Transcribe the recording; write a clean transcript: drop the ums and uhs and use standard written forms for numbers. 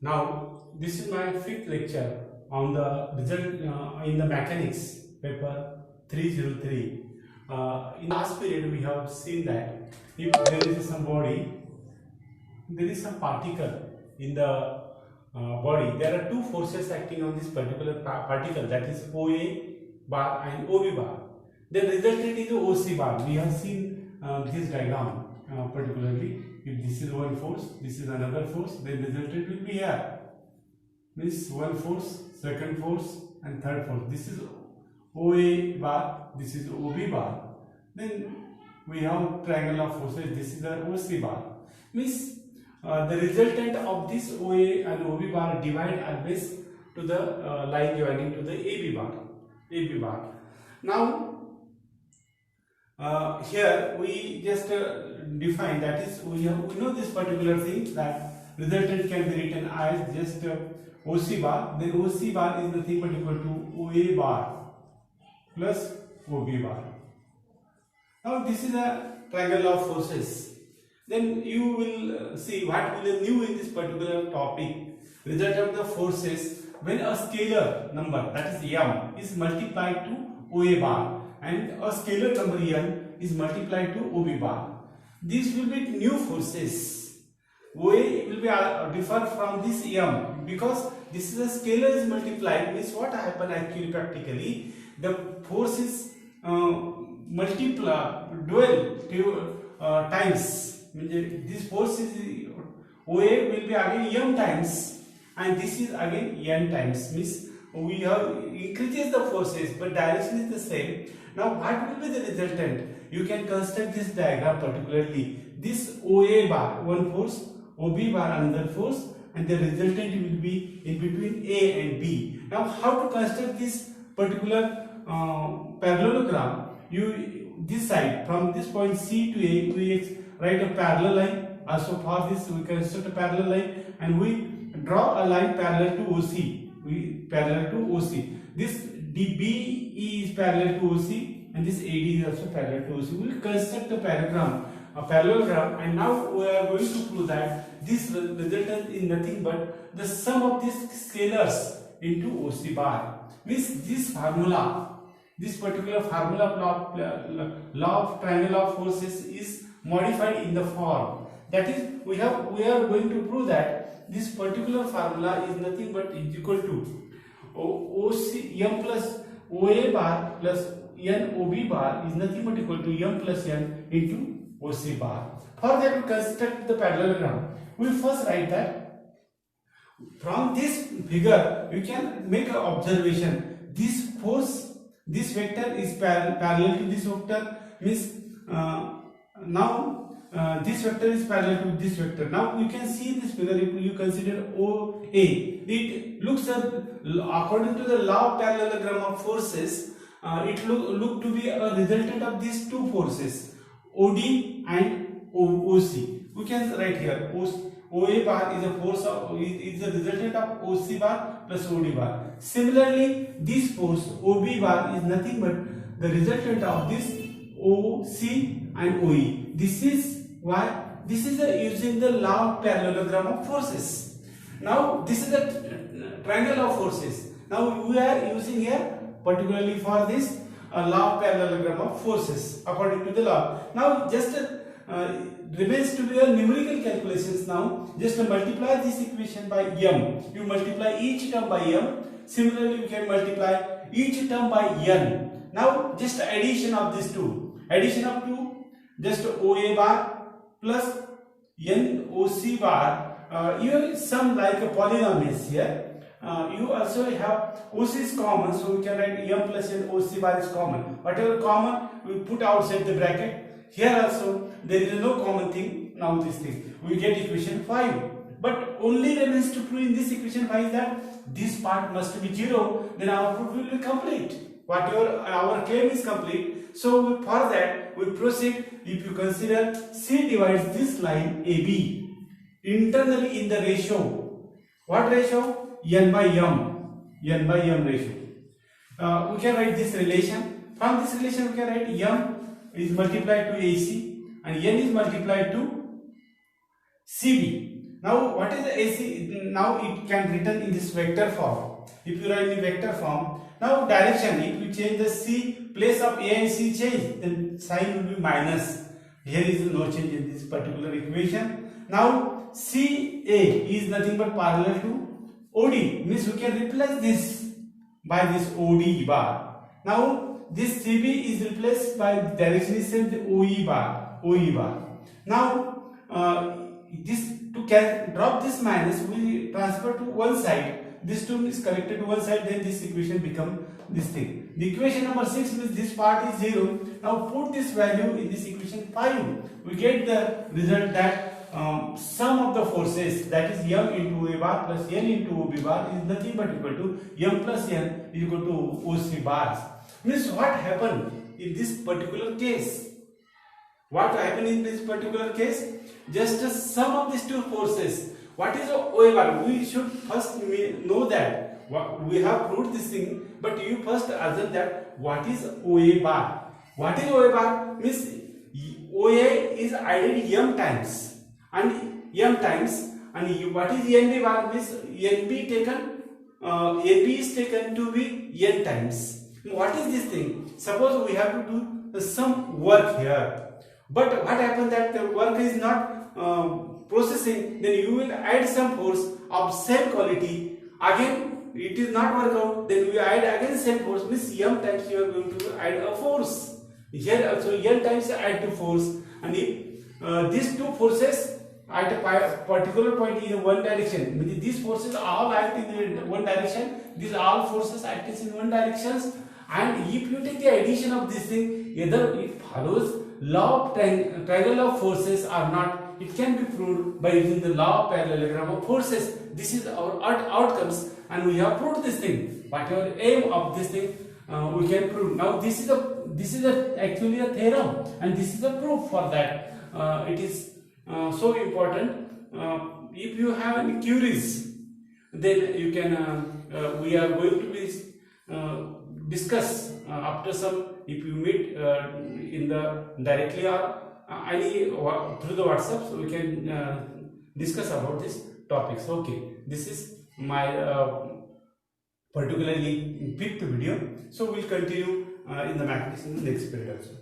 Now, this is my fifth lecture on the result in the mechanics paper 303. In the last period, we have seen that if there is some body, there is some particle in the body. There are two forces acting on this particular particle, that is OA bar and OB bar. Then resulted in the OC bar. We have seen this diagram particularly. If this is one force, this is another force, then resultant will be here. Means one force, second force, and third force. This is OA bar, this is OB bar. Then we have triangle of forces. This is the OC bar. Means the resultant of this OA and OB bar divide always to the line joining to the AB bar. AB bar. Now here we just define, that is we know this particular thing, that resultant can be written as just OC bar. Then OC bar is nothing but equal to OA bar plus OB bar. Now this is a triangle of forces. Then you will see what will be new in this particular topic. Result of the forces when a scalar number, that is m, is multiplied to OA bar and a scalar number n is multiplied to OB bar. These will be new forces. OA will be differ from this m because this is a scalar is multiplied. Means what happen actually practically, the force is multiply dual times. This force is OA will be again m times and this is again n times. Means we have increases the forces but direction is the same. Now what will be the resultant? You can construct this diagram particularly. This OA bar one force, OB bar another force, and the resultant will be in between A and B. Now how to construct this particular parallelogram? You this side from this point C to A we write a parallel line. Also for this we construct a parallel line and we draw a line parallel to OC. We parallel to OC. This DBE is parallel to OC and this AD is also parallel to OC. We will construct a parallelogram, and now we are going to prove that this resultant is nothing but the sum of these scalars into OC bar. Means this formula, this particular formula of law of triangle of forces is modified in the form. That is, we are going to prove that this particular formula is nothing but is equal to OC m plus OA bar plus n OB bar is nothing but equal to m plus n into OC bar. For that we construct the parallelogram. We first write that from this figure you can make an observation. This force, this vector is parallel to this vector. Means now this vector is parallel to this vector. Now you can see this figure. If you consider OA, it looks according to the law of parallelogram of forces, it look to be a resultant of these two forces, OD and OC. We can write here OA bar is a force of is the resultant of OC bar plus OD bar. Similarly, this force OB bar is nothing but the resultant of this OC and OE. This is why this is using the law of parallelogram of forces. Now this is the triangle of forces. Now we are using here particularly for this law of parallelogram of forces according to the law. Now just remains to be a numerical calculations. Now just multiply this equation by m. You multiply each term by m. Similarly, we can multiply each term by n. Now just addition of these two. Addition of two, just OA bar plus NOC bar. You sum like a polynomials here. You also have OC is common, so we can write m plus n OC bar is common. Whatever common we put outside the bracket. Here also there is no common thing. Now this thing we get equation 5. But only remains to prove in this equation 5 is that this part must be 0. Then our proof will be complete. Whatever our claim is complete. So for that we proceed. If you consider C divides this line AB internally in the ratio. What ratio? N by m ratio. We can write this relation. From this relation we can write m is multiplied to AC and n is multiplied to CB. Now what is the AC? Now it can written in this vector form. If you write in vector form, now direction, if you change the C, place of A and C change, then sign will be minus. Here is no change in this particular equation. Now CA is nothing but parallel to OD, means we can replace this by this OD bar. Now this CB is replaced by direction is same, the OE bar. Now this to can drop this minus, we transfer to one side. This term is collected to one side, then this equation become this thing. The equation number 6 means this part is 0. Now put this value in this equation 5. We get the result that sum of the forces, that is m into A bar plus n into OB bar, is nothing but equal to m plus n is equal to OC bars. Means what happened in this particular case? What happened in this particular case? Just a sum of these two forces. What is the OA bar? We should first know that. We have proved this thing, but you first assume that what is OA bar? What is OA bar? Means OA is added m times and what is NB bar? Means NB is taken to be n times. What is this thing? Suppose we have to do some work here. But what happens that the work is not processing, then you will add some force of same quality. Again, it is not work out, then we add again same force, means m times you are going to add a force. Here also n times add to force, and if these two forces at a particular point in one direction, means these forces all act in one direction, these all forces act in one direction, and if you take the addition of this thing, either it follows law of triangle of forces or not, it can be proved by using the law of parallelogram of forces. This is our outcomes, and we have proved this thing. Whatever aim of this thing, we can prove. Now this is actually a theorem, and this is a proof for that. It is so important. If you have any queries, then you can. We are going to be discuss after some. If you meet in the directly or any through the WhatsApp, so we can discuss about this topics. Okay, this is my particularly fifth video. So we'll continue in the mathematics in the next period also.